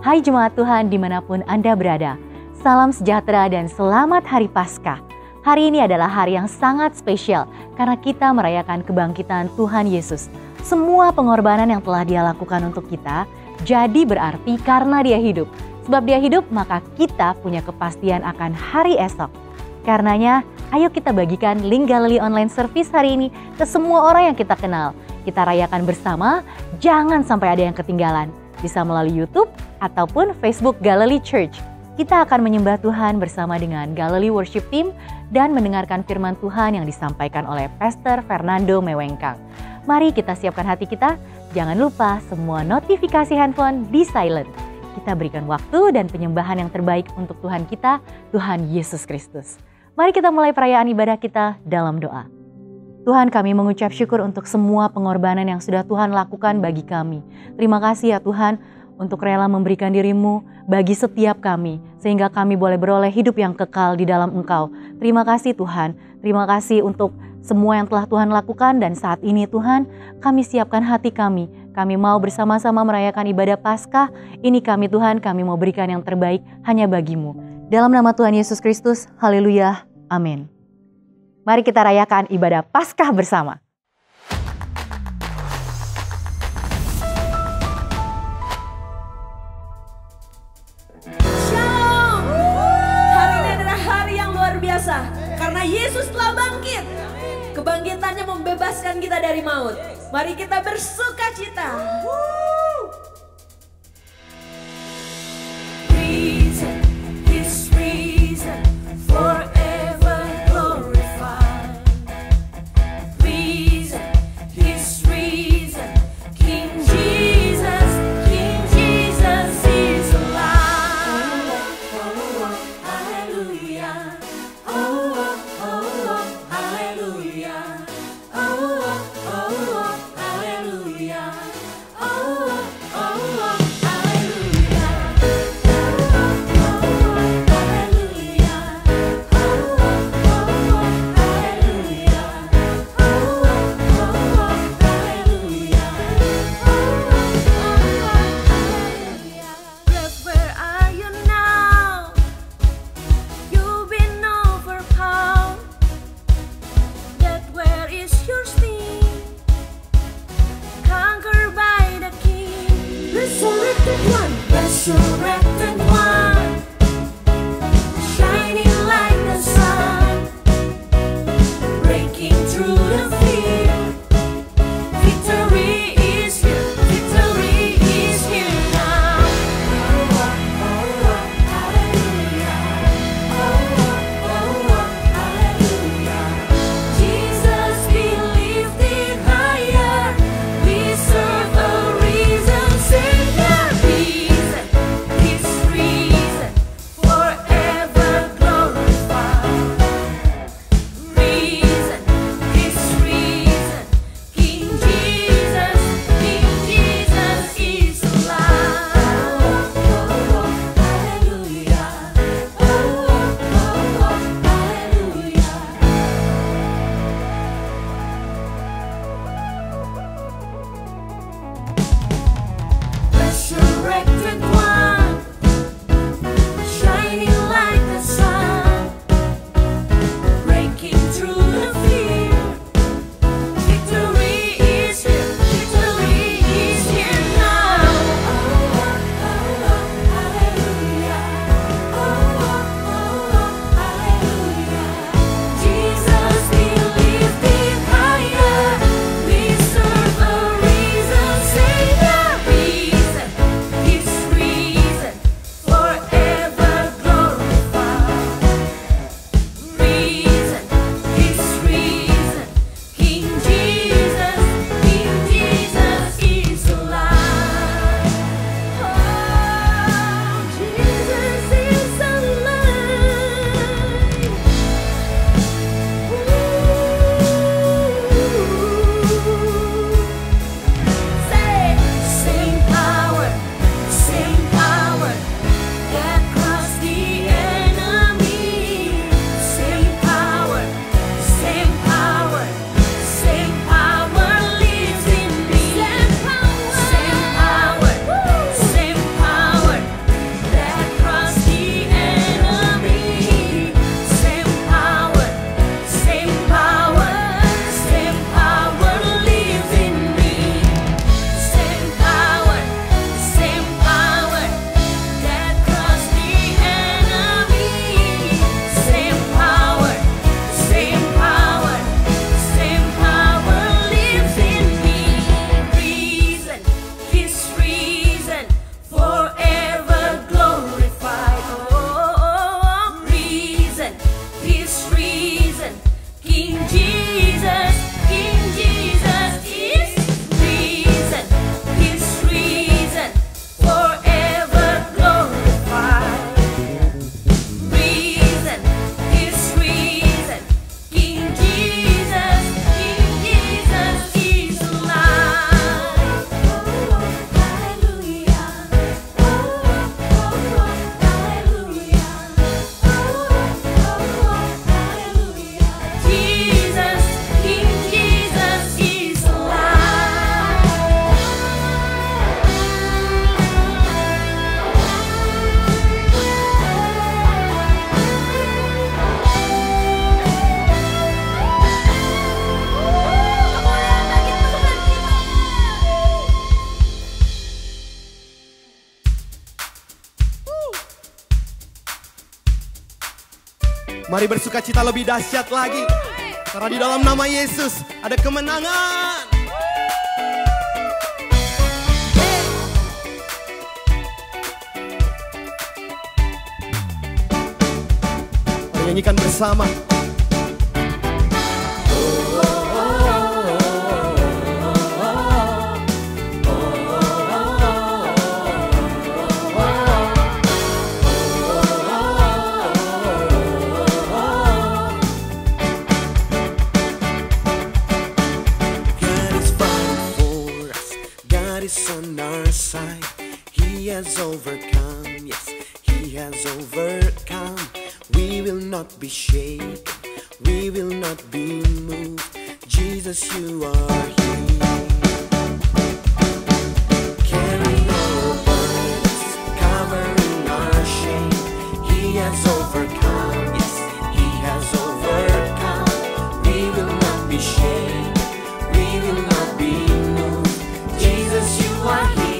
Hai jemaat Tuhan dimanapun Anda berada, salam sejahtera dan selamat Hari Paskah. Hari ini adalah hari yang sangat spesial karena kita merayakan kebangkitan Tuhan Yesus. Semua pengorbanan yang telah Dia lakukan untuk kita jadi berarti karena Dia hidup. Sebab Dia hidup, maka kita punya kepastian akan hari esok. Karenanya, ayo kita bagikan link Galilee Online Service hari ini ke semua orang yang kita kenal. Kita rayakan bersama, jangan sampai ada yang ketinggalan. Bisa melalui YouTube ataupun Facebook Galilee Church. Kita akan menyembah Tuhan bersama dengan Galilee Worship Team dan mendengarkan firman Tuhan yang disampaikan oleh Pastor Fernando Mewengkang. Mari kita siapkan hati kita, jangan lupa semua notifikasi handphone di silent. Kita berikan waktu dan penyembahan yang terbaik untuk Tuhan kita, Tuhan Yesus Kristus. Mari kita mulai perayaan ibadah kita dalam doa. Tuhan, kami mengucap syukur untuk semua pengorbanan yang sudah Tuhan lakukan bagi kami. Terima kasih ya Tuhan untuk rela memberikan diri-Mu bagi setiap kami, sehingga kami boleh beroleh hidup yang kekal di dalam Engkau. Terima kasih Tuhan, terima kasih untuk semua yang telah Tuhan lakukan, dan saat ini Tuhan, kami siapkan hati kami. Kami mau bersama-sama merayakan ibadah Paskah. Ini kami Tuhan, kami mau berikan yang terbaik hanya bagi-Mu. Dalam nama Tuhan Yesus Kristus, haleluya, amin. Mari kita rayakan ibadah Paskah bersama. Shalom. Hari ini adalah hari yang luar biasa karena Yesus telah bangkit. Kebangkitannya membebaskan kita dari maut. Mari kita bersuka cita. Reason, His reason forever glorified. Reason, His reason, King Jesus is alive. Hallelujah. Hallelujah. Hallelujah. Bless, where are you now? You've been overcome. That where is your sting? Conquered by the King. Resurrected one. Resurrected one. Shining like the sun. Breaking through the fear. Victory is here. Victory is here now. Hallelujah. Hallelujah. Jesus be lifted higher. We serve a risen Savior. Reason, Mari bersuka cita lebih dahsyat lagi. Karena di dalam nama Yesus ada kemenangan. Mari nyanyikan bersama. On our side, He has overcome, yes, He has overcome. We will not be shaken, we will not be moved. Jesus, you are here. Carrying our burdens, covering our shame. He has overcome, yes, He has overcome. We will not be shaken, we will not be moved. Jesus, you are here.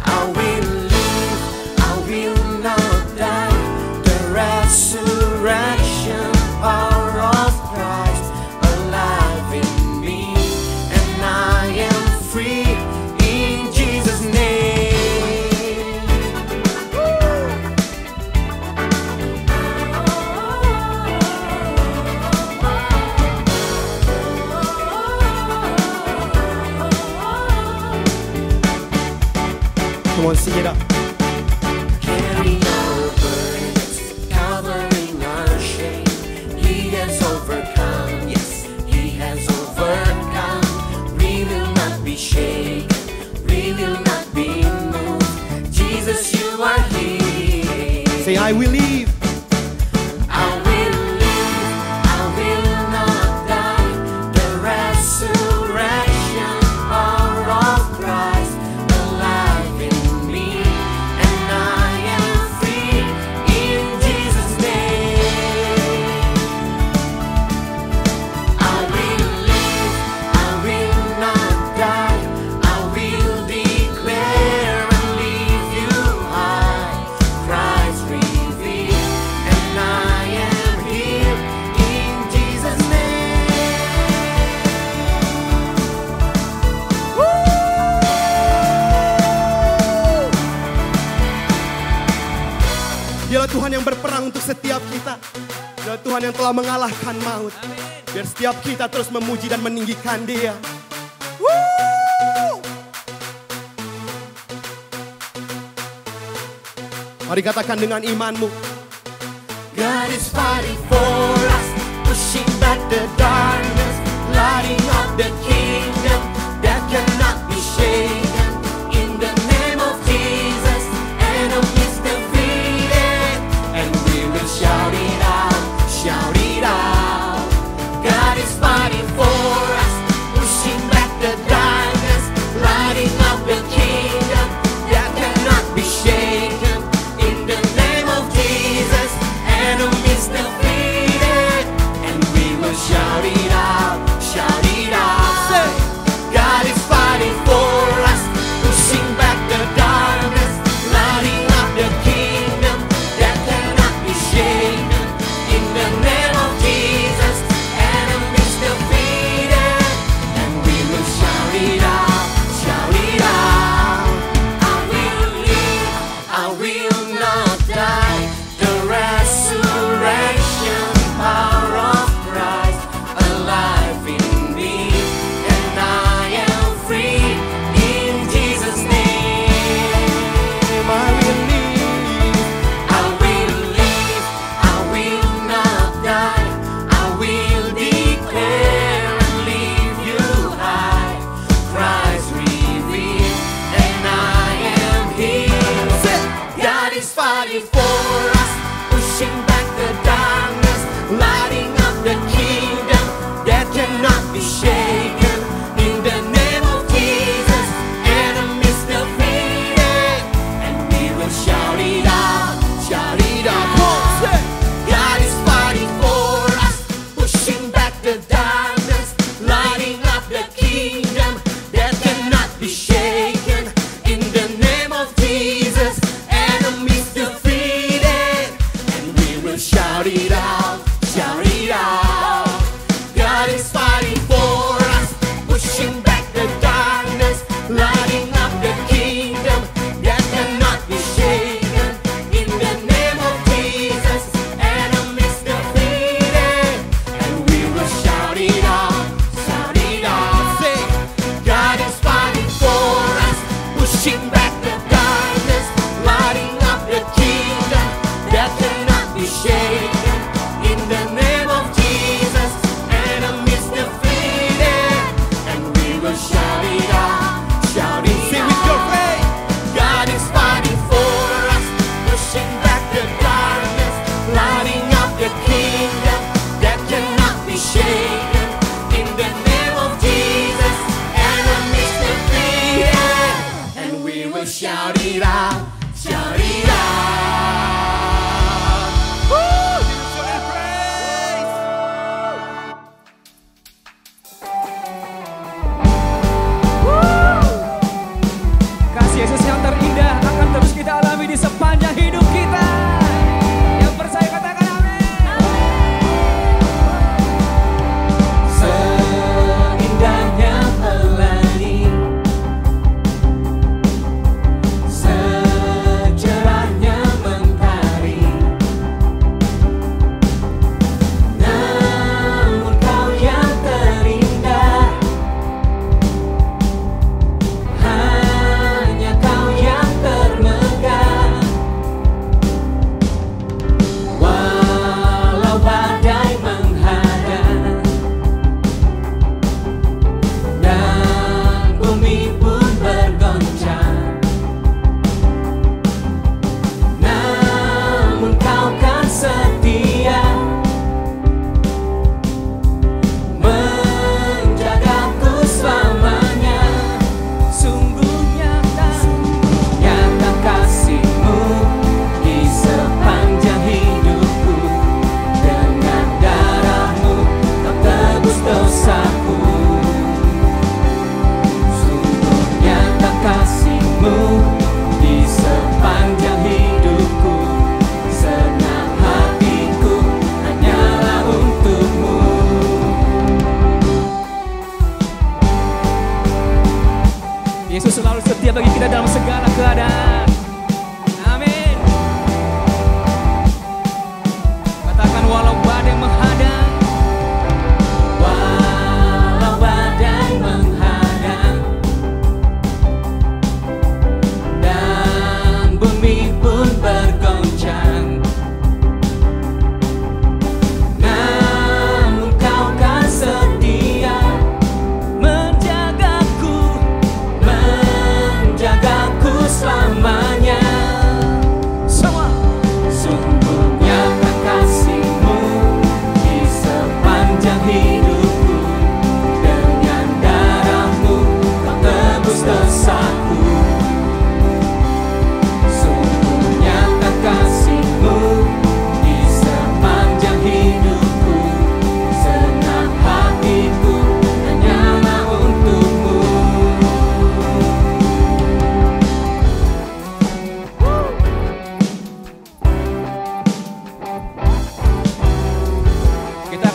I will live, I will not die. The resurrection power of Christ alive in me, and I am free in Jesus' name. Come on, sing it up. Carrying our burdens, covering our shame. He has overcome, yes, He has overcome. We will not be shaken, we will not be moved. Jesus, you are here. Say, I will live. I will live, I will not die. The resurrection power of Christ alive in me, and I am free in Jesus' name. I will live, I will not die. I will declare and leave you high. Christ revealed, and I am here in Jesus' name. Dialah Tuhan yang berperang untuk setiap kita. Dialah Tuhan yang telah mengalahkan maut. Biar setiap kita terus memuji dan meninggikan Dia. Woo! Mari katakan dengan imanmu. God is fighting for us, pushing back the darkness, lighting up the kingdom that cannot be shaken. In the name of Jesus, enemies defeated, and we will shout it out, shout it out. God is fighting for us, pushing back the darkness, lighting up the kingdom that cannot be shaken. In the name of Jesus, enemies defeated.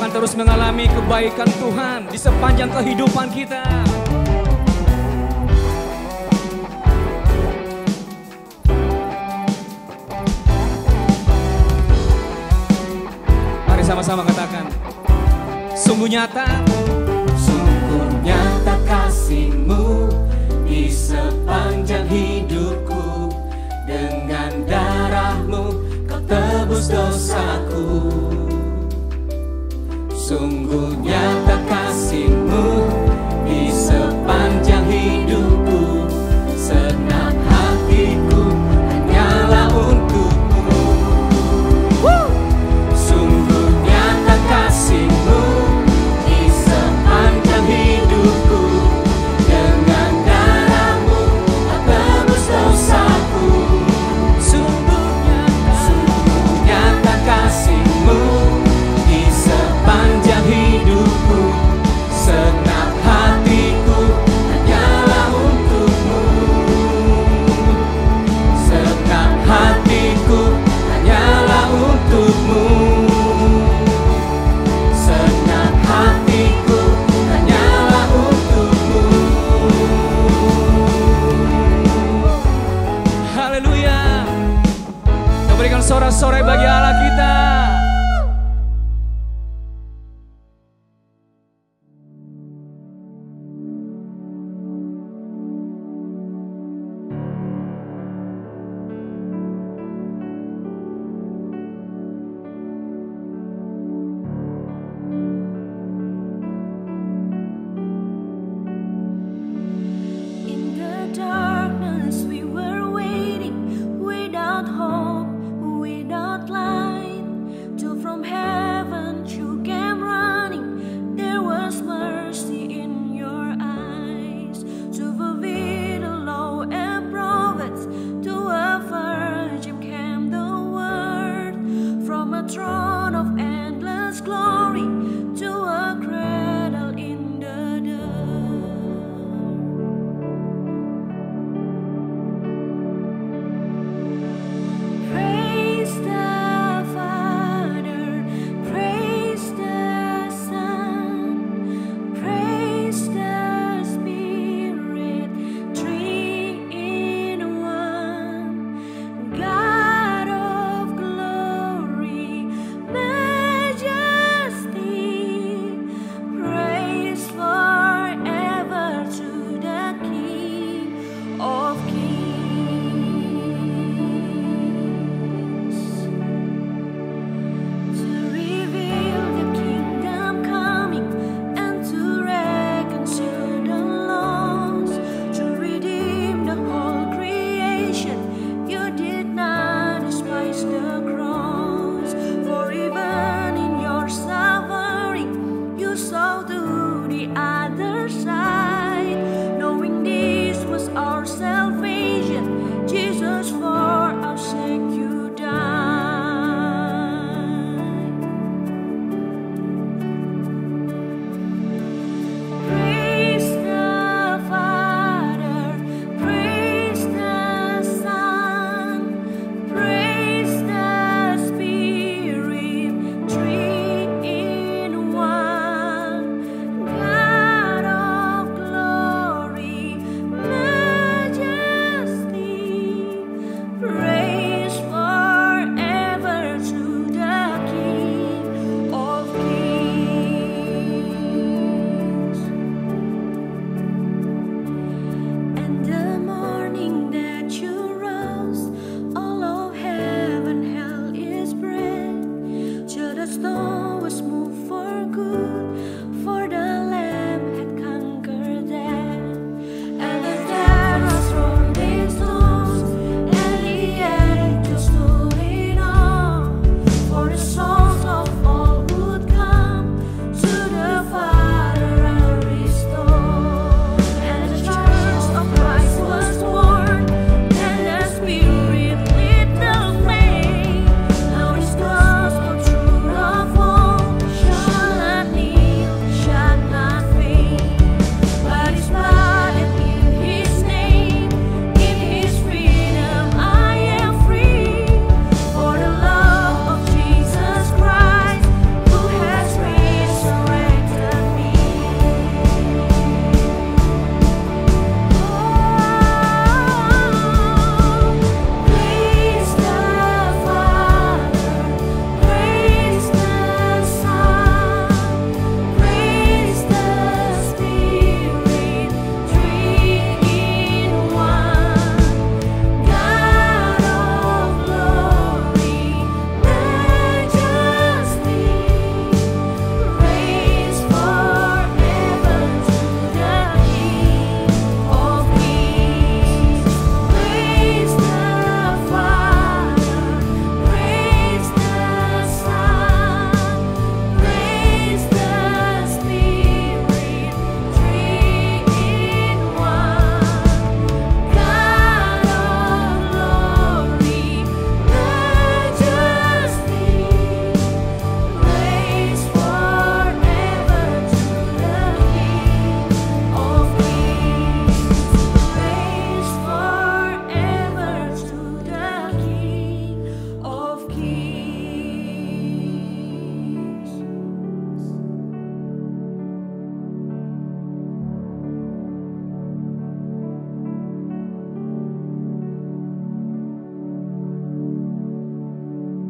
akan terus mengalami kebaikan Tuhan di sepanjang kehidupan kita. Mari sama-sama katakan, sungguh nyata, Sungguh nyata kasih-Mu di sepanjang hidupku. Dengan darah-Mu Kau tebus dosaku. Sungguh nyata kasih-Mu di sepanjang hidupku. Senang hatiku hanyalah untuk-Mu. Sungguh nyata kasih-Mu di sepanjang hidupku. Dengan darah-Mu Kau tebus dosaku. Sungguh nyata kasih-Mu di sepanjang hidup.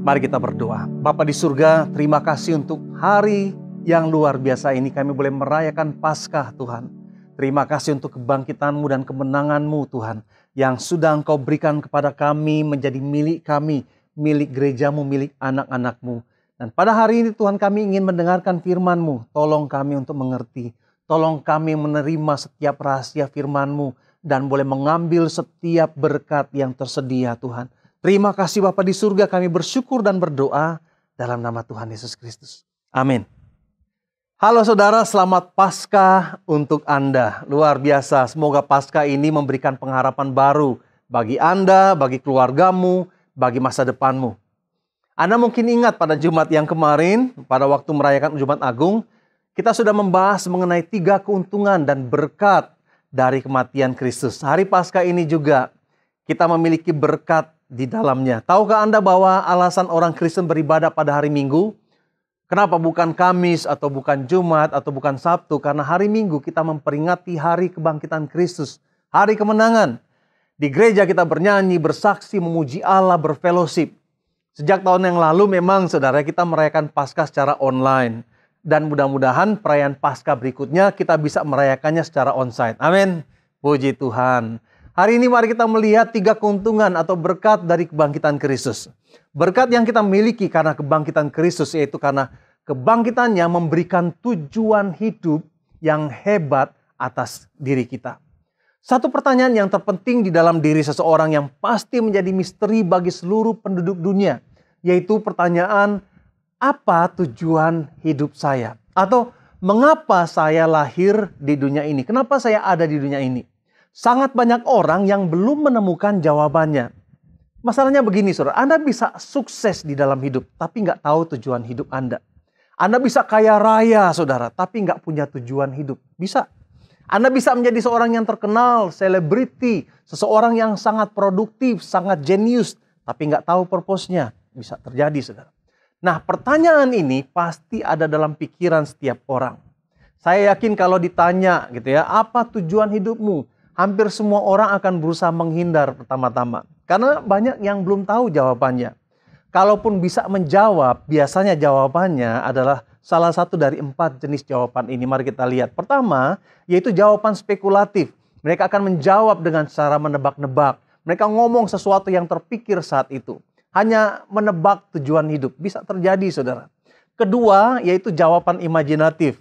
Mari kita berdoa. Bapa di surga, terima kasih untuk hari yang luar biasa ini. Kami boleh merayakan Paskah Tuhan. Terima kasih untuk kebangkitan-Mu dan kemenangan-Mu Tuhan. Yang sudah Engkau berikan kepada kami menjadi milik kami. Milik gereja-Mu, milik anak-anak-Mu. Dan pada hari ini Tuhan, kami ingin mendengarkan firman-Mu. Tolong kami untuk mengerti. Tolong kami menerima setiap rahasia firman-Mu. Dan boleh mengambil setiap berkat yang tersedia Tuhan. Terima kasih Bapa di surga, kami bersyukur dan berdoa dalam nama Tuhan Yesus Kristus. Amin. Halo saudara, selamat Paskah untuk Anda. Luar biasa, semoga Paskah ini memberikan pengharapan baru bagi Anda, bagi keluargamu, bagi masa depanmu. Anda mungkin ingat pada Jumat yang kemarin, pada waktu merayakan Jumat Agung, kita sudah membahas mengenai 3 keuntungan dan berkat dari kematian Kristus. Hari Paskah ini juga kita memiliki berkat di dalamnya. Tahukah Anda bahwa alasan orang Kristen beribadah pada hari Minggu? Kenapa bukan Kamis atau bukan Jumat atau bukan Sabtu? Karena hari Minggu kita memperingati hari kebangkitan Kristus, hari kemenangan. Di gereja kita bernyanyi, bersaksi, memuji Allah, berfellowship. Sejak tahun yang lalu memang saudara kita merayakan Paskah secara online. Dan mudah-mudahan perayaan Paskah berikutnya kita bisa merayakannya secara onsite. Amin. Puji Tuhan. Hari ini mari kita melihat 3 keuntungan atau berkat dari kebangkitan Kristus. Berkat yang kita miliki karena kebangkitan Kristus, yaitu karena kebangkitannya memberikan tujuan hidup yang hebat atas diri kita. Satu pertanyaan yang terpenting di dalam diri seseorang yang pasti menjadi misteri bagi seluruh penduduk dunia, yaitu pertanyaan, apa tujuan hidup saya? Atau mengapa saya lahir di dunia ini? Kenapa saya ada di dunia ini? Sangat banyak orang yang belum menemukan jawabannya. Masalahnya begini saudara, Anda bisa sukses di dalam hidup, tapi nggak tahu tujuan hidup Anda. Anda bisa kaya raya saudara, tapi nggak punya tujuan hidup. Bisa. Anda bisa menjadi seorang yang terkenal, selebriti, seseorang yang sangat produktif, sangat jenius, tapi nggak tahu purpose-nya. Bisa terjadi saudara. Nah, pertanyaan ini pasti ada dalam pikiran setiap orang. Saya yakin kalau ditanya gitu ya, apa tujuan hidupmu? Hampir semua orang akan berusaha menghindar pertama-tama. Karena banyak yang belum tahu jawabannya. Kalaupun bisa menjawab, biasanya jawabannya adalah salah satu dari 4 jenis jawaban ini. Mari kita lihat. Pertama, yaitu jawaban spekulatif. Mereka akan menjawab dengan cara menebak-nebak. Mereka ngomong sesuatu yang terpikir saat itu. Hanya menebak tujuan hidup. Bisa terjadi, saudara. Kedua, yaitu jawaban imajinatif.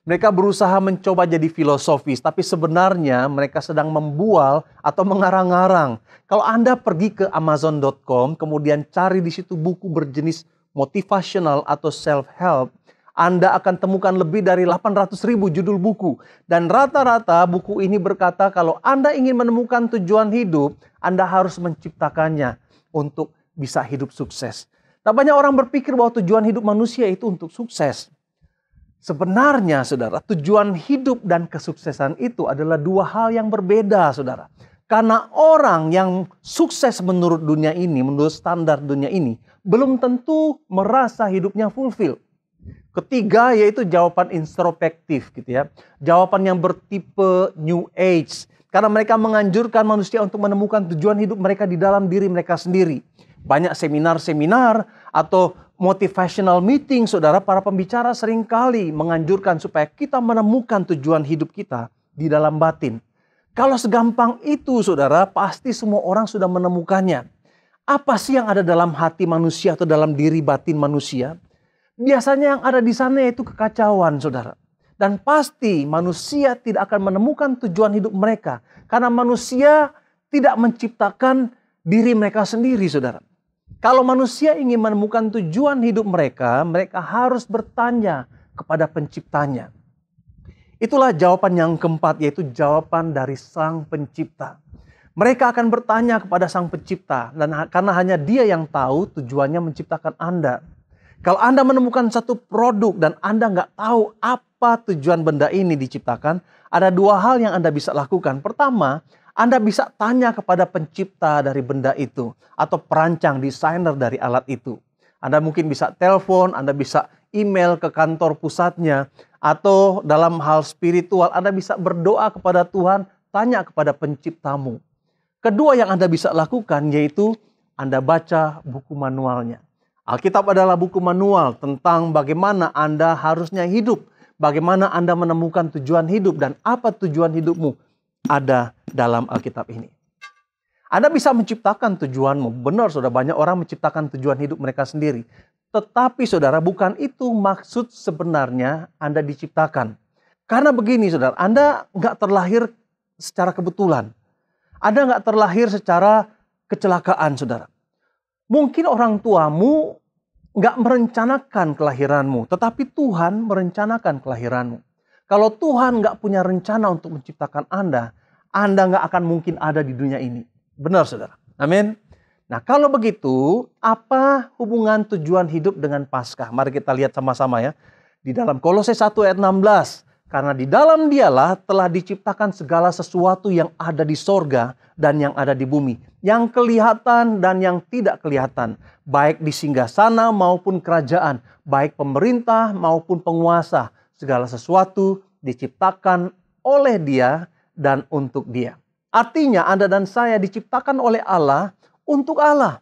Mereka berusaha mencoba jadi filosofis, tapi sebenarnya mereka sedang membual atau mengarang-arang. Kalau Anda pergi ke Amazon.com, kemudian cari di situ buku berjenis motivational atau self-help, Anda akan temukan lebih dari 800.000 judul buku. Dan rata-rata buku ini berkata kalau Anda ingin menemukan tujuan hidup, Anda harus menciptakannya untuk bisa hidup sukses. Nah, banyak orang berpikir bahwa tujuan hidup manusia itu untuk sukses. Sebenarnya, saudara, tujuan hidup dan kesuksesan itu adalah 2 hal yang berbeda, saudara. Karena orang yang sukses menurut dunia ini, menurut standar dunia ini, belum tentu merasa hidupnya fulfill. Ketiga, yaitu jawaban introspektif, gitu ya. Jawaban yang bertipe New Age. Karena mereka menganjurkan manusia untuk menemukan tujuan hidup mereka di dalam diri mereka sendiri. Banyak seminar-seminar atau motivational meeting, saudara, para pembicara seringkali menganjurkan supaya kita menemukan tujuan hidup kita di dalam batin. Kalau segampang itu, saudara, pasti semua orang sudah menemukannya. Apa sih yang ada dalam hati manusia atau dalam diri batin manusia? Biasanya yang ada di sana yaitu kekacauan, saudara. Dan pasti manusia tidak akan menemukan tujuan hidup mereka. Karena manusia tidak menciptakan diri mereka sendiri, saudara. Kalau manusia ingin menemukan tujuan hidup mereka, mereka harus bertanya kepada penciptanya. Itulah jawaban yang keempat, yaitu jawaban dari Sang Pencipta. Mereka akan bertanya kepada Sang Pencipta, dan karena hanya Dia yang tahu tujuannya menciptakan Anda. Kalau Anda menemukan satu produk dan Anda nggak tahu apa tujuan benda ini diciptakan, ada 2 hal yang Anda bisa lakukan. Pertama, Anda bisa tanya kepada pencipta dari benda itu atau perancang, desainer dari alat itu. Anda mungkin bisa telepon, Anda bisa email ke kantor pusatnya, atau dalam hal spiritual Anda bisa berdoa kepada Tuhan, tanya kepada penciptamu. Kedua yang Anda bisa lakukan yaitu Anda baca buku manualnya. Alkitab adalah buku manual tentang bagaimana Anda harusnya hidup, bagaimana Anda menemukan tujuan hidup, dan apa tujuan hidupmu ada dalam Alkitab ini. Anda bisa menciptakan tujuanmu. Benar, saudara, banyak orang menciptakan tujuan hidup mereka sendiri. Tetapi saudara, bukan itu maksud sebenarnya Anda diciptakan. Karena begini saudara, Anda nggak terlahir secara kebetulan. Anda nggak terlahir secara kecelakaan saudara. Mungkin orang tuamu nggak merencanakan kelahiranmu, tetapi Tuhan merencanakan kelahiranmu. Kalau Tuhan nggak punya rencana untuk menciptakan Anda nggak akan mungkin ada di dunia ini. Benar saudara, amin. Nah kalau begitu, apa hubungan tujuan hidup dengan Paskah? Mari kita lihat sama-sama ya. Di dalam Kolose 1 ayat 16. Karena di dalam dialah telah diciptakan segala sesuatu yang ada di sorga dan yang ada di bumi. Yang kelihatan dan yang tidak kelihatan. Baik di singgasana maupun kerajaan. Baik pemerintah maupun penguasa. Segala sesuatu diciptakan oleh Dia dan untuk Dia. Artinya Anda dan saya diciptakan oleh Allah untuk Allah.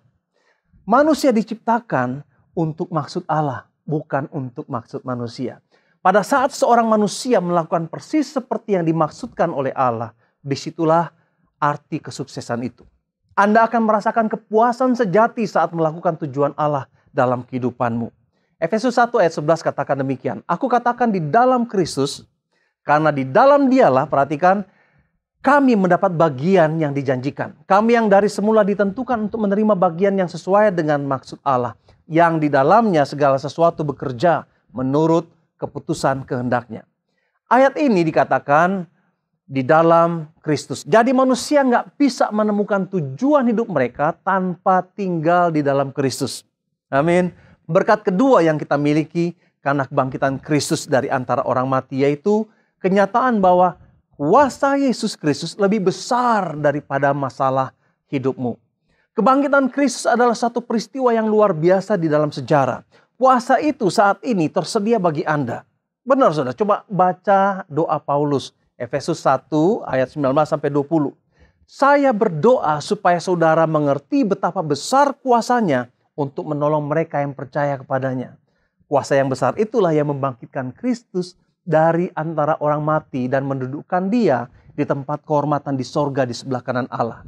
Manusia diciptakan untuk maksud Allah, bukan untuk maksud manusia. Pada saat seorang manusia melakukan persis seperti yang dimaksudkan oleh Allah, disitulah arti kesuksesan itu. Anda akan merasakan kepuasan sejati saat melakukan tujuan Allah dalam kehidupanmu. Efesus 1 ayat 11 katakan demikian. Aku katakan di dalam Kristus, karena di dalam Dialah, perhatikan, kami mendapat bagian yang dijanjikan. Kami yang dari semula ditentukan untuk menerima bagian yang sesuai dengan maksud Allah. Yang di dalamnya segala sesuatu bekerja menurut keputusan kehendaknya. Ayat ini dikatakan di dalam Kristus. Jadi manusia nggak bisa menemukan tujuan hidup mereka tanpa tinggal di dalam Kristus. Amin. Berkat kedua yang kita miliki karena kebangkitan Kristus dari antara orang mati, yaitu kenyataan bahwa kuasa Yesus Kristus lebih besar daripada masalah hidupmu. Kebangkitan Kristus adalah satu peristiwa yang luar biasa di dalam sejarah. Kuasa itu saat ini tersedia bagi Anda. Benar saudara, coba baca doa Paulus. Efesus 1 ayat 19-20. Saya berdoa supaya saudara mengerti betapa besar kuasanya untuk menolong mereka yang percaya kepadanya. Kuasa yang besar itulah yang membangkitkan Kristus dari antara orang mati dan mendudukkan Dia di tempat kehormatan di sorga di sebelah kanan Allah.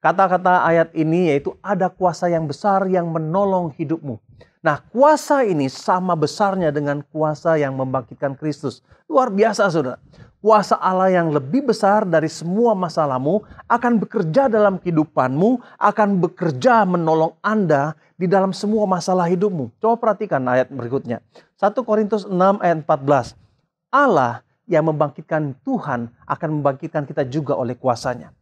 Kata-kata ayat ini yaitu ada kuasa yang besar yang menolong hidupmu. Nah, kuasa ini sama besarnya dengan kuasa yang membangkitkan Kristus. Luar biasa, saudara. Kuasa Allah yang lebih besar dari semua masalahmu akan bekerja dalam kehidupanmu, akan bekerja menolong Anda di dalam semua masalah hidupmu. Coba perhatikan ayat berikutnya. 1 Korintus 6 ayat 14. Allah yang membangkitkan Tuhan akan membangkitkan kita juga oleh kuasanya.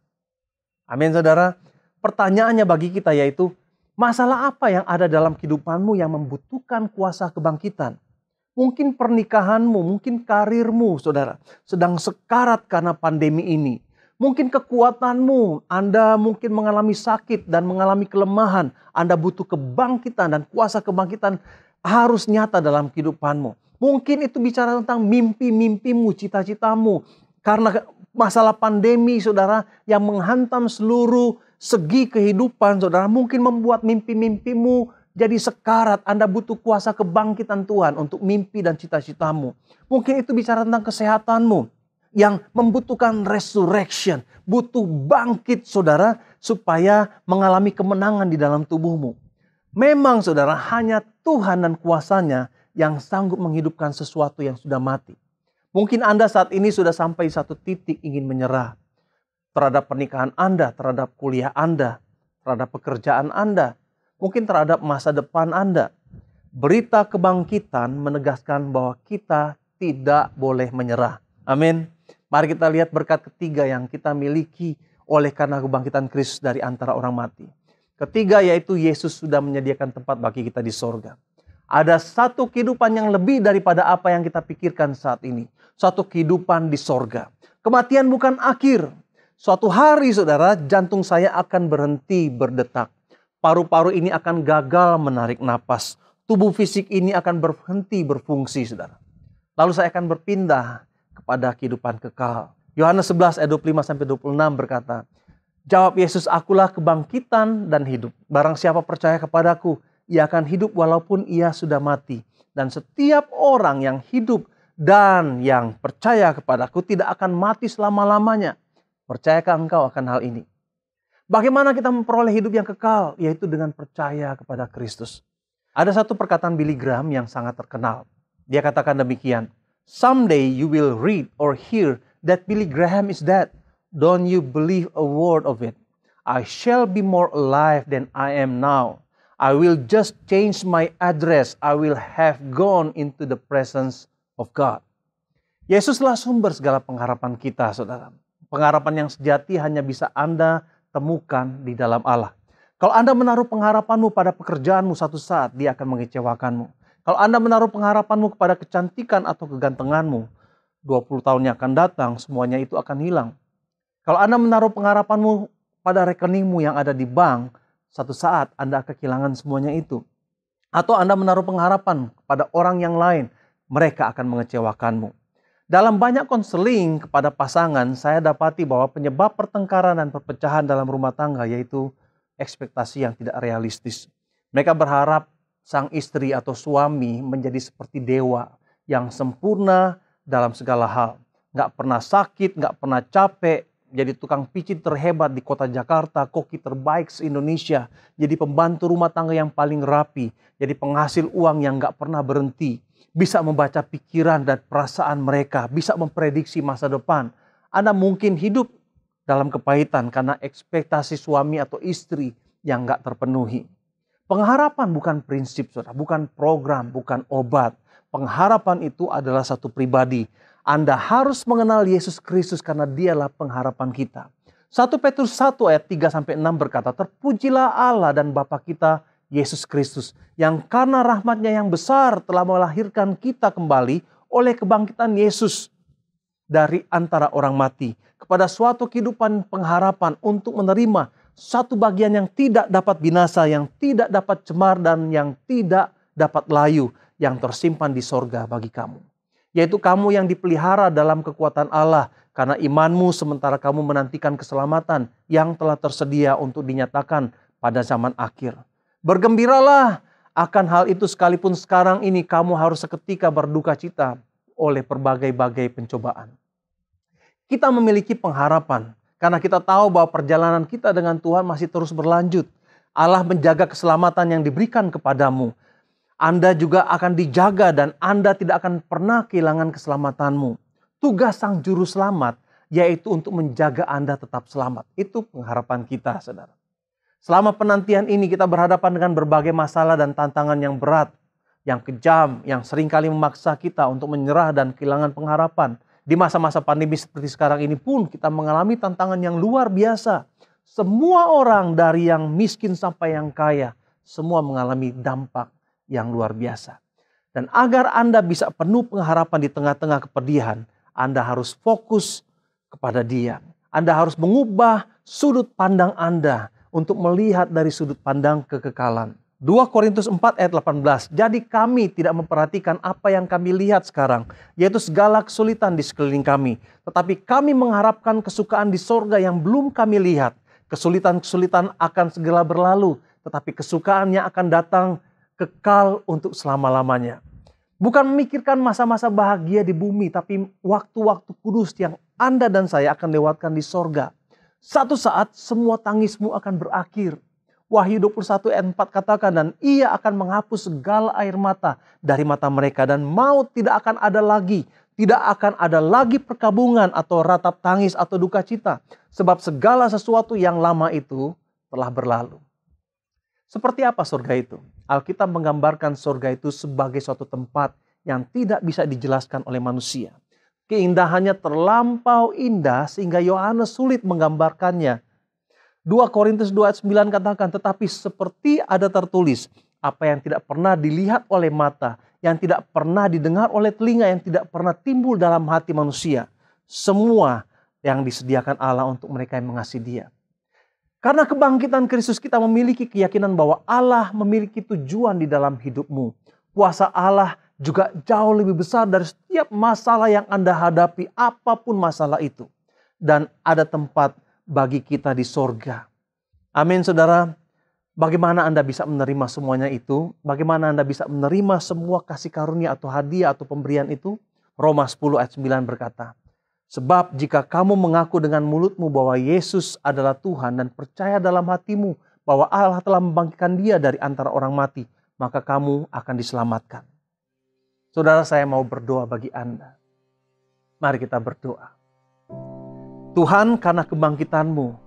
Amin, saudara. Pertanyaannya bagi kita yaitu, masalah apa yang ada dalam kehidupanmu yang membutuhkan kuasa kebangkitan? Mungkin pernikahanmu, mungkin karirmu, saudara, sedang sekarat karena pandemi ini. Mungkin kekuatanmu, Anda mungkin mengalami sakit dan mengalami kelemahan. Anda butuh kebangkitan dan kuasa kebangkitan harus nyata dalam kehidupanmu. Mungkin itu bicara tentang mimpi-mimpimu, cita-citamu. Karena masalah pandemi, saudara, yang menghantam seluruh segi kehidupan, saudara, mungkin membuat mimpi-mimpimu jadi sekarat. Anda butuh kuasa kebangkitan Tuhan untuk mimpi dan cita-citamu. Mungkin itu bicara tentang kesehatanmu yang membutuhkan resurrection. Butuh bangkit, saudara, supaya mengalami kemenangan di dalam tubuhmu. Memang, saudara, hanya Tuhan dan kuasanya yang sanggup menghidupkan sesuatu yang sudah mati. Mungkin Anda saat ini sudah sampai satu titik ingin menyerah terhadap pernikahan Anda, terhadap kuliah Anda, terhadap pekerjaan Anda, mungkin terhadap masa depan Anda. Berita kebangkitan menegaskan bahwa kita tidak boleh menyerah. Amin. Mari kita lihat berkat ketiga yang kita miliki oleh karena kebangkitan Kristus dari antara orang mati. Ketiga yaitu Yesus sudah menyediakan tempat bagi kita di sorga. Ada satu kehidupan yang lebih daripada apa yang kita pikirkan saat ini. Suatu kehidupan di sorga. Kematian bukan akhir. Suatu hari, saudara, jantung saya akan berhenti berdetak. Paru-paru ini akan gagal menarik napas. Tubuh fisik ini akan berhenti berfungsi, saudara. Lalu saya akan berpindah kepada kehidupan kekal. Yohanes 11 ayat 25-26 berkata, jawab Yesus, akulah kebangkitan dan hidup. Barang siapa percaya kepadaku, ia akan hidup walaupun ia sudah mati. Dan setiap orang yang hidup dan yang percaya kepadaku tidak akan mati selama-lamanya. Percayakah engkau akan hal ini? Bagaimana kita memperoleh hidup yang kekal? Yaitu dengan percaya kepada Kristus. Ada satu perkataan Billy Graham yang sangat terkenal. Dia katakan demikian, "Someday you will read or hear that Billy Graham is dead. Don't you believe a word of it? I shall be more alive than I am now. I will just change my address. I will have gone into the presence of God." Yesuslah sumber segala pengharapan kita, saudara. Pengharapan yang sejati hanya bisa Anda temukan di dalam Allah. Kalau Anda menaruh pengharapanmu pada pekerjaanmu, satu saat dia akan mengecewakanmu. Kalau Anda menaruh pengharapanmu kepada kecantikan atau kegantenganmu, 20 tahun yang akan datang, semuanya itu akan hilang. Kalau Anda menaruh pengharapanmu pada rekeningmu yang ada di bank, satu saat Anda akan kehilangan semuanya itu. Atau Anda menaruh pengharapan kepada orang yang lain, mereka akan mengecewakanmu. Dalam banyak konseling kepada pasangan, saya dapati bahwa penyebab pertengkaran dan perpecahan dalam rumah tangga yaitu ekspektasi yang tidak realistis. Mereka berharap sang istri atau suami menjadi seperti dewa yang sempurna dalam segala hal. Nggak pernah sakit, nggak pernah capek, jadi tukang pijit terhebat di kota Jakarta, koki terbaik se-Indonesia, jadi pembantu rumah tangga yang paling rapi, jadi penghasil uang yang nggak pernah berhenti, bisa membaca pikiran dan perasaan mereka, bisa memprediksi masa depan. Anda mungkin hidup dalam kepahitan karena ekspektasi suami atau istri yang nggak terpenuhi. Pengharapan bukan prinsip, saudara, bukan program, bukan obat. Pengharapan itu adalah satu pribadi. Anda harus mengenal Yesus Kristus karena dialah pengharapan kita. 1 Petrus 1 ayat 3-6 berkata, "Terpujilah Allah dan Bapa kita, Yesus Kristus, yang karena rahmatnya yang besar telah melahirkan kita kembali oleh kebangkitan Yesus dari antara orang mati kepada suatu kehidupan pengharapan untuk menerima satu bagian yang tidak dapat binasa, yang tidak dapat cemar dan yang tidak dapat layu, yang tersimpan di sorga bagi kamu. Yaitu kamu yang dipelihara dalam kekuatan Allah karena imanmu sementara kamu menantikan keselamatan yang telah tersedia untuk dinyatakan pada zaman akhir. Bergembiralah akan hal itu sekalipun sekarang ini kamu harus seketika berduka cita oleh berbagai-bagai pencobaan." Kita memiliki pengharapan karena kita tahu bahwa perjalanan kita dengan Tuhan masih terus berlanjut. Allah menjaga keselamatan yang diberikan kepadamu. Anda juga akan dijaga dan Anda tidak akan pernah kehilangan keselamatanmu. Tugas sang juru selamat yaitu untuk menjaga Anda tetap selamat. Itu pengharapan kita, saudara. Selama penantian ini kita berhadapan dengan berbagai masalah dan tantangan yang berat, yang kejam, yang seringkali memaksa kita untuk menyerah dan kehilangan pengharapan. Di masa-masa pandemi seperti sekarang ini pun kita mengalami tantangan yang luar biasa. Semua orang dari yang miskin sampai yang kaya, semua mengalami dampak yang luar biasa. Dan agar Anda bisa penuh pengharapan di tengah-tengah kepedihan, Anda harus fokus kepada Dia. Anda harus mengubah sudut pandang Anda untuk melihat dari sudut pandang kekekalan. 2 Korintus 4 ayat 18. "Jadi kami tidak memperhatikan apa yang kami lihat sekarang, yaitu segala kesulitan di sekeliling kami. Tetapi kami mengharapkan kesukaan di sorga yang belum kami lihat. Kesulitan-kesulitan akan segera berlalu, tetapi kesukaannya akan datang kekal untuk selama-lamanya." Bukan memikirkan masa-masa bahagia di bumi, tapi waktu-waktu kudus yang Anda dan saya akan lewatkan di sorga. Satu saat semua tangismu akan berakhir. Wahyu 21 ayat 4 katakan, "Dan ia akan menghapus segala air mata dari mata mereka dan maut tidak akan ada lagi. Tidak akan ada lagi perkabungan atau ratap tangis atau duka cita. Sebab segala sesuatu yang lama itu telah berlalu." Seperti apa surga itu? Alkitab menggambarkan surga itu sebagai suatu tempat yang tidak bisa dijelaskan oleh manusia. Keindahannya terlampau indah sehingga Yohanes sulit menggambarkannya. 2 Korintus 2 ayat 9 katakan, "Tetapi seperti ada tertulis, apa yang tidak pernah dilihat oleh mata, yang tidak pernah didengar oleh telinga, yang tidak pernah timbul dalam hati manusia. Semua yang disediakan Allah untuk mereka yang mengasihi Dia." Karena kebangkitan Kristus kita memiliki keyakinan bahwa Allah memiliki tujuan di dalam hidupmu. Kuasa Allah juga jauh lebih besar dari setiap masalah yang Anda hadapi, apapun masalah itu. Dan ada tempat bagi kita di sorga. Amin, saudara. Bagaimana Anda bisa menerima semuanya itu? Bagaimana Anda bisa menerima semua kasih karunia atau hadiah atau pemberian itu? Roma 10 ayat 9 berkata, sebab jika kamu mengaku dengan mulutmu bahwa Yesus adalah Tuhan dan percaya dalam hatimu bahwa Allah telah membangkitkan dia dari antara orang mati, maka kamu akan diselamatkan. Saudara, saya mau berdoa bagi Anda. Mari kita berdoa. Tuhan, karena kebangkitan-Mu,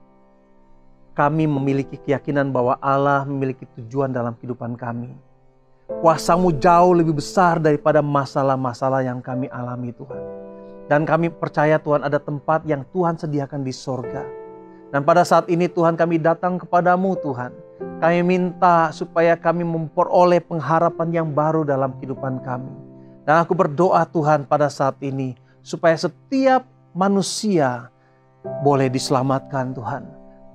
kami memiliki keyakinan bahwa Allah memiliki tujuan dalam kehidupan kami. Kuasa-Mu jauh lebih besar daripada masalah-masalah yang kami alami, Tuhan. Dan kami percaya Tuhan ada tempat yang Tuhan sediakan di sorga. Dan pada saat ini Tuhan kami datang kepadamu Tuhan. Kami minta supaya kami memperoleh pengharapan yang baru dalam kehidupan kami. Dan aku berdoa Tuhan pada saat ini supaya setiap manusia boleh diselamatkan Tuhan.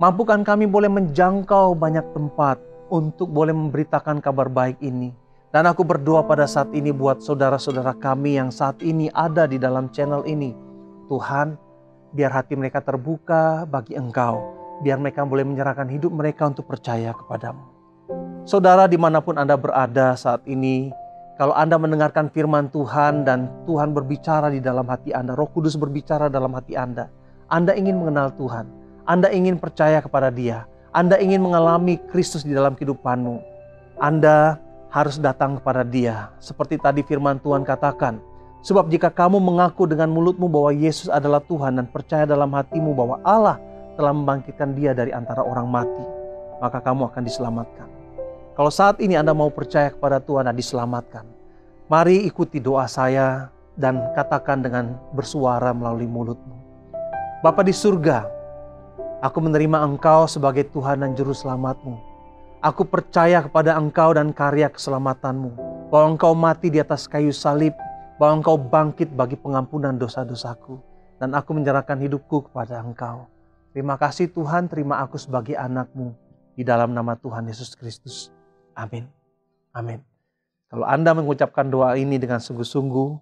Mampukan kami boleh menjangkau banyak tempat untuk boleh memberitakan kabar baik ini. Dan aku berdoa pada saat ini buat saudara-saudara kami yang saat ini ada di dalam channel ini. Tuhan, biar hati mereka terbuka bagi Engkau. Biar mereka boleh menyerahkan hidup mereka untuk percaya kepadamu. Saudara, dimanapun Anda berada saat ini, kalau Anda mendengarkan firman Tuhan dan Tuhan berbicara di dalam hati Anda, Roh Kudus berbicara dalam hati Anda ingin mengenal Tuhan. Anda ingin percaya kepada Dia. Anda ingin mengalami Kristus di dalam kehidupanmu. Anda harus datang kepada Dia. Seperti tadi firman Tuhan katakan. Sebab jika kamu mengaku dengan mulutmu bahwa Yesus adalah Tuhan dan percaya dalam hatimu bahwa Allah telah membangkitkan Dia dari antara orang mati, maka kamu akan diselamatkan. Kalau saat ini Anda mau percaya kepada Tuhan dan diselamatkan, mari ikuti doa saya dan katakan dengan bersuara melalui mulutmu. Bapa di surga, aku menerima Engkau sebagai Tuhan dan Juru Selamatmu. Aku percaya kepada Engkau dan karya keselamatanmu. Bahwa Engkau mati di atas kayu salib. Bahwa Engkau bangkit bagi pengampunan dosa-dosaku. Dan aku menyerahkan hidupku kepada Engkau. Terima kasih Tuhan, terima aku sebagai anak-Mu. Di dalam nama Tuhan Yesus Kristus. Amin. Amin. Kalau Anda mengucapkan doa ini dengan sungguh-sungguh,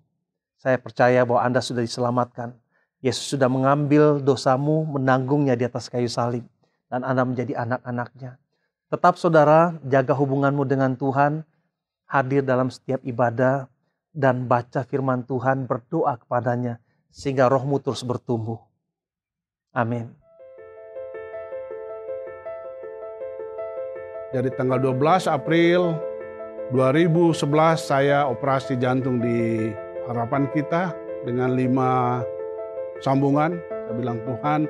saya percaya bahwa Anda sudah diselamatkan. Yesus sudah mengambil dosamu, menanggungnya di atas kayu salib. Dan Anda menjadi anak-anaknya. Tetap saudara, jaga hubunganmu dengan Tuhan. Hadir dalam setiap ibadah. Dan baca firman Tuhan, berdoa kepadanya. Sehingga rohmu terus bertumbuh. Amin. Jadi tanggal 12 April 2011 saya operasi jantung di Harapan Kita dengan 5 sambungan. Saya bilang, Tuhan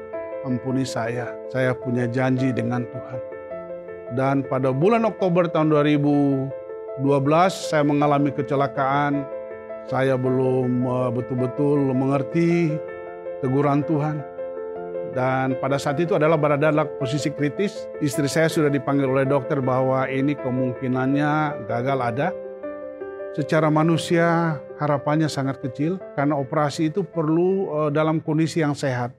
ampuni saya punya janji dengan Tuhan. Dan pada bulan Oktober tahun 2012 saya mengalami kecelakaan. Saya belum betul-betul mengerti teguran Tuhan. Dan pada saat itu adalah berada dalam posisi kritis. Istri saya sudah dipanggil oleh dokter bahwa ini kemungkinannya gagal ada. Secara manusia harapannya sangat kecil karena operasi itu perlu dalam kondisi yang sehat.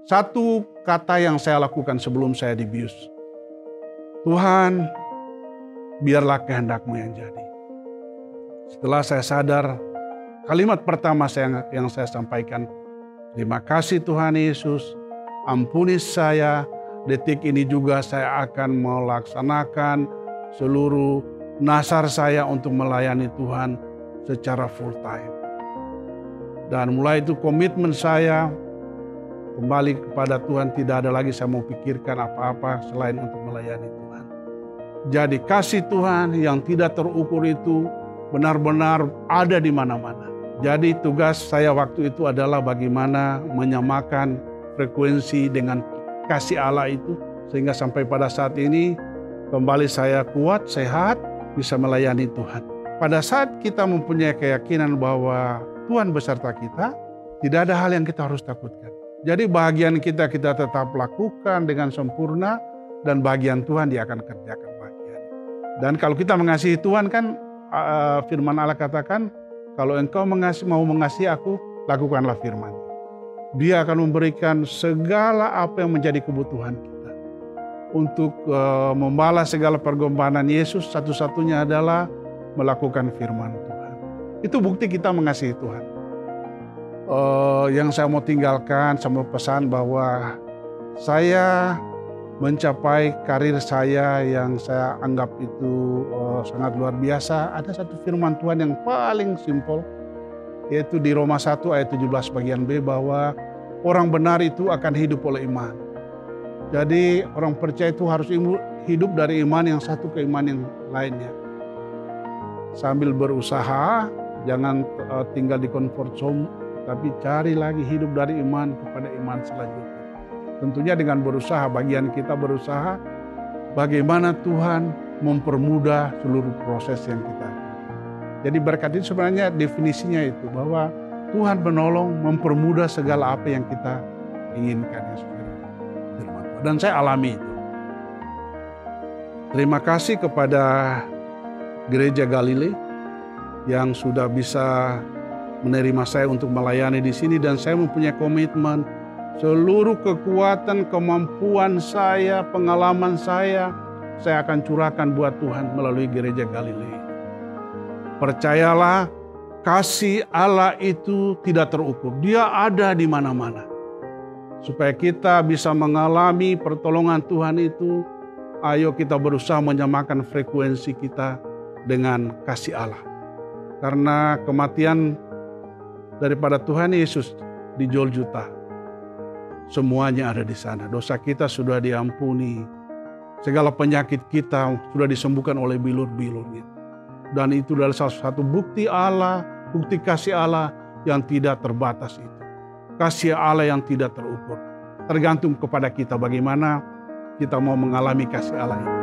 Satu kata yang saya lakukan sebelum saya dibius. Tuhan, biarlah kehendak-Mu yang jadi. Setelah saya sadar, kalimat pertama yang saya sampaikan, terima kasih Tuhan Yesus, ampuni saya, detik ini juga saya akan melaksanakan seluruh nasar saya untuk melayani Tuhan secara full time. Dan mulai itu komitmen saya kembali kepada Tuhan, tidak ada lagi saya mau pikirkan apa-apa selain untuk melayani Tuhan. Jadi kasih Tuhan yang tidak terukur itu benar-benar ada di mana-mana. Jadi tugas saya waktu itu adalah bagaimana menyamakan frekuensi dengan kasih Allah itu. Sehingga sampai pada saat ini kembali saya kuat, sehat, bisa melayani Tuhan. Pada saat kita mempunyai keyakinan bahwa Tuhan beserta kita, tidak ada hal yang kita harus takutkan. Jadi bagian kita tetap lakukan dengan sempurna dan bagian Tuhan Dia akan kerjakan bagian. Dan kalau kita mengasihi Tuhan kan firman Allah katakan, kalau engkau mau mengasihi aku, lakukanlah firman. Dia akan memberikan segala apa yang menjadi kebutuhan kita. Untuk membalas segala pergombalan Yesus, satu-satunya adalah melakukan firman Tuhan. Itu bukti kita mengasihi Tuhan. Yang saya mau tinggalkan, saya mau pesan bahwa saya mencapai karir saya yang saya anggap itu sangat luar biasa, ada satu firman Tuhan yang paling simpel, yaitu di Roma 1 ayat 17 bagian B, bahwa orang benar itu akan hidup oleh iman. Jadi orang percaya itu harus hidup dari iman yang satu ke iman yang lainnya. Sambil berusaha, jangan tinggal di comfort zone, tapi cari lagi hidup dari iman kepada iman selanjutnya. Tentunya dengan berusaha, bagian kita berusaha bagaimana Tuhan mempermudah seluruh proses yang kita. Jadi berkat itu sebenarnya definisinya itu, bahwa Tuhan menolong, mempermudah segala apa yang kita inginkan. Dan saya alami itu. Terima kasih kepada Gereja Galilei yang sudah bisa menerima saya untuk melayani di sini, dan saya mempunyai komitmen seluruh kekuatan, kemampuan saya, pengalaman saya akan curahkan buat Tuhan melalui Gereja Galilei. Percayalah, kasih Allah itu tidak terukur. Dia ada di mana-mana. Supaya kita bisa mengalami pertolongan Tuhan itu, ayo kita berusaha menyamakan frekuensi kita dengan kasih Allah. Karena kematian daripada Tuhan Yesus di Golgota, semuanya ada di sana. Dosa kita sudah diampuni. Segala penyakit kita sudah disembuhkan oleh bilur-bilurnya. Dan itu adalah salah satu bukti Allah, bukti kasih Allah yang tidak terbatas itu. Kasih Allah yang tidak terukur. Tergantung kepada kita bagaimana kita mau mengalami kasih Allah itu.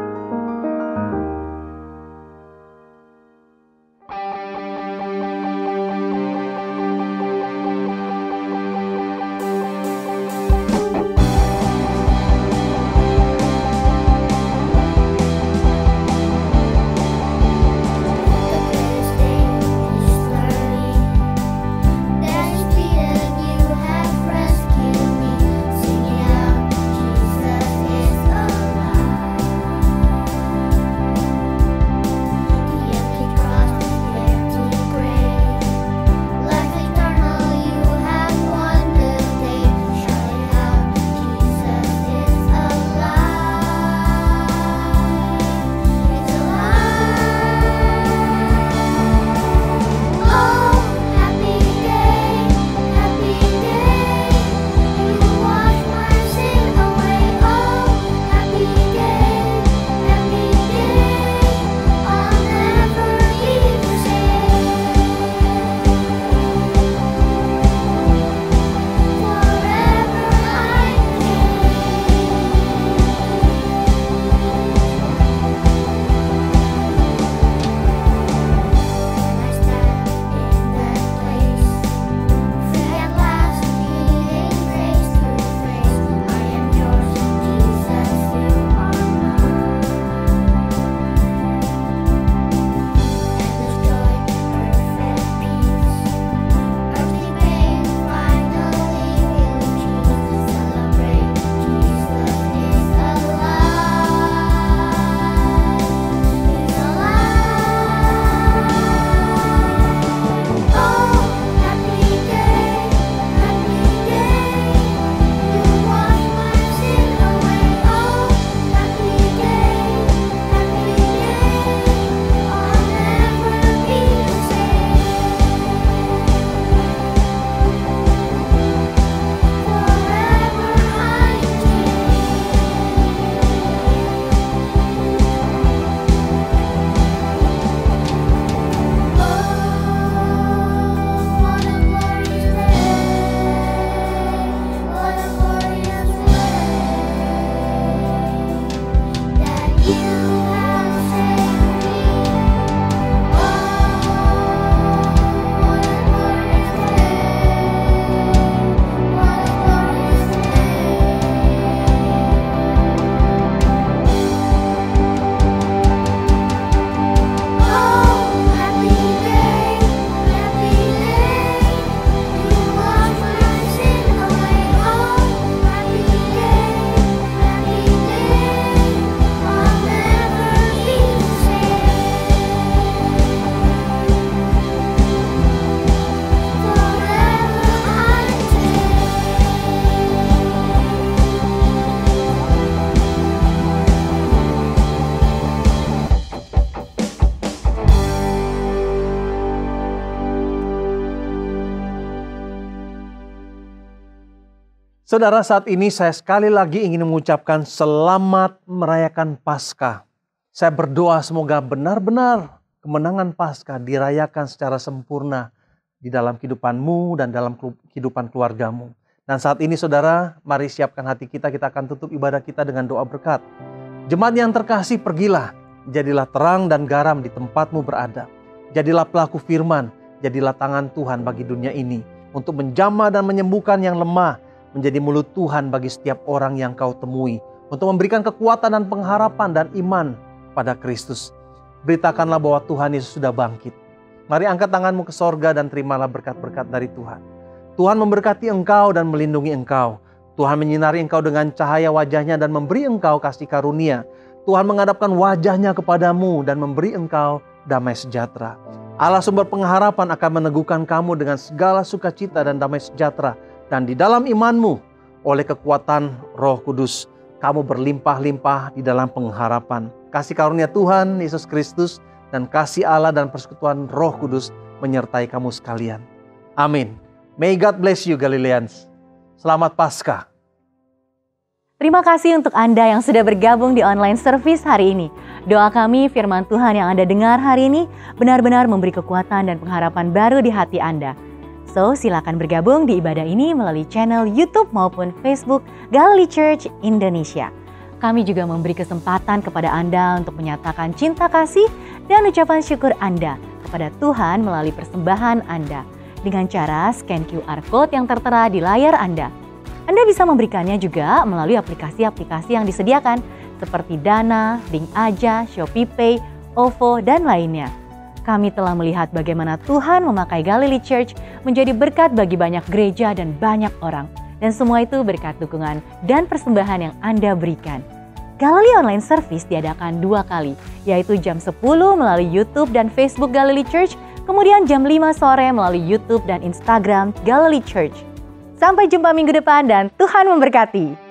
Saudara, saat ini saya sekali lagi ingin mengucapkan selamat merayakan Paskah. Saya berdoa semoga benar-benar kemenangan Paskah dirayakan secara sempurna di dalam kehidupanmu dan dalam kehidupan keluargamu. Dan saat ini saudara, mari siapkan hati kita akan tutup ibadah kita dengan doa berkat. Jemaat yang terkasih, pergilah, jadilah terang dan garam di tempatmu berada. Jadilah pelaku firman, jadilah tangan Tuhan bagi dunia ini untuk menjamah dan menyembuhkan yang lemah, menjadi mulut Tuhan bagi setiap orang yang kau temui, untuk memberikan kekuatan dan pengharapan dan iman pada Kristus. Beritakanlah bahwa Tuhan Yesus sudah bangkit. Mari angkat tanganmu ke sorga dan terimalah berkat-berkat dari Tuhan. Tuhan memberkati engkau dan melindungi engkau. Tuhan menyinari engkau dengan cahaya wajahnya dan memberi engkau kasih karunia. Tuhan menghadapkan wajahnya kepadamu dan memberi engkau damai sejahtera. Allah sumber pengharapan akan meneguhkan kamu dengan segala sukacita dan damai sejahtera. Dan di dalam imanmu, oleh kekuatan Roh Kudus, kamu berlimpah-limpah di dalam pengharapan. Kasih karunia Tuhan Yesus Kristus dan kasih Allah dan persekutuan Roh Kudus menyertai kamu sekalian. Amin. May God bless you, Galileans. Selamat Paskah. Terima kasih untuk Anda yang sudah bergabung di online service hari ini. Doa kami firman Tuhan yang Anda dengar hari ini benar-benar memberi kekuatan dan pengharapan baru di hati Anda. So, silakan bergabung di ibadah ini melalui channel YouTube maupun Facebook Galilee Church Indonesia. Kami juga memberi kesempatan kepada Anda untuk menyatakan cinta kasih dan ucapan syukur Anda kepada Tuhan melalui persembahan Anda dengan cara scan QR Code yang tertera di layar Anda. Anda bisa memberikannya juga melalui aplikasi-aplikasi yang disediakan seperti Dana, Link Aja, ShopeePay, OVO, dan lainnya. Kami telah melihat bagaimana Tuhan memakai Galilee Church menjadi berkat bagi banyak gereja dan banyak orang. Dan semua itu berkat dukungan dan persembahan yang Anda berikan. Galilee Online Service diadakan 2 kali, yaitu jam 10 melalui YouTube dan Facebook Galilee Church, kemudian jam 5 sore melalui YouTube dan Instagram Galilee Church. Sampai jumpa minggu depan dan Tuhan memberkati.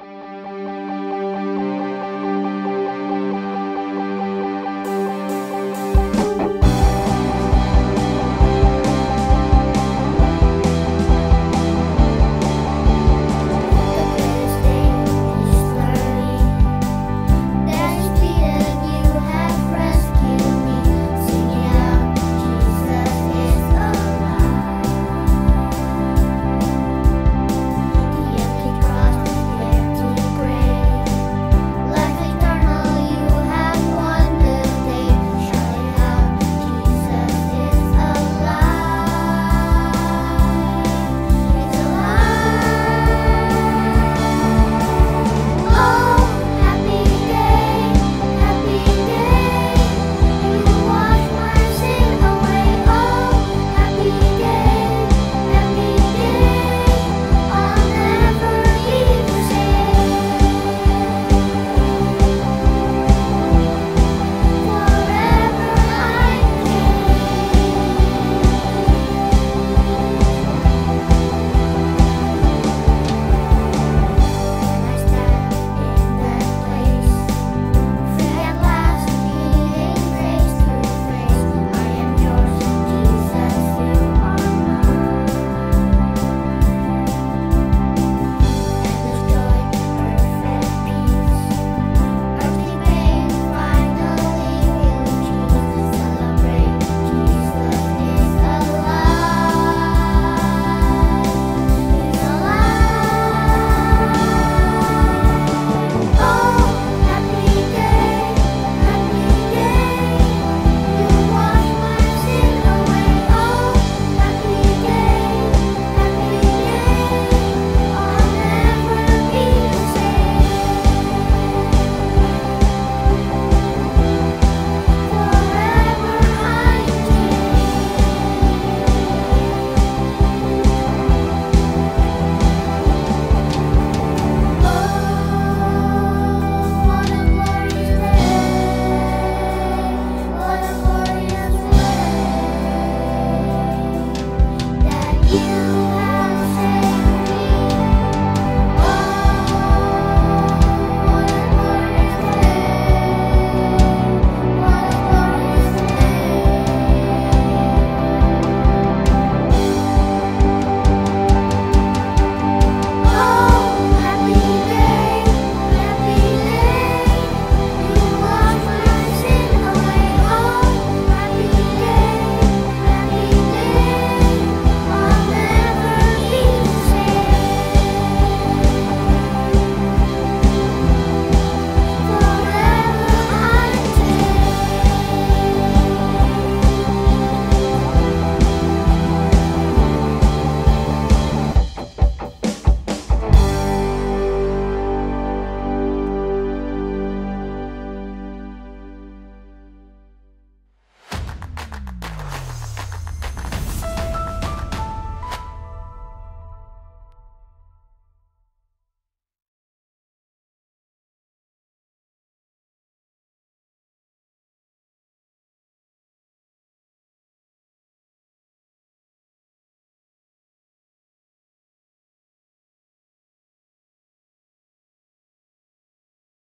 You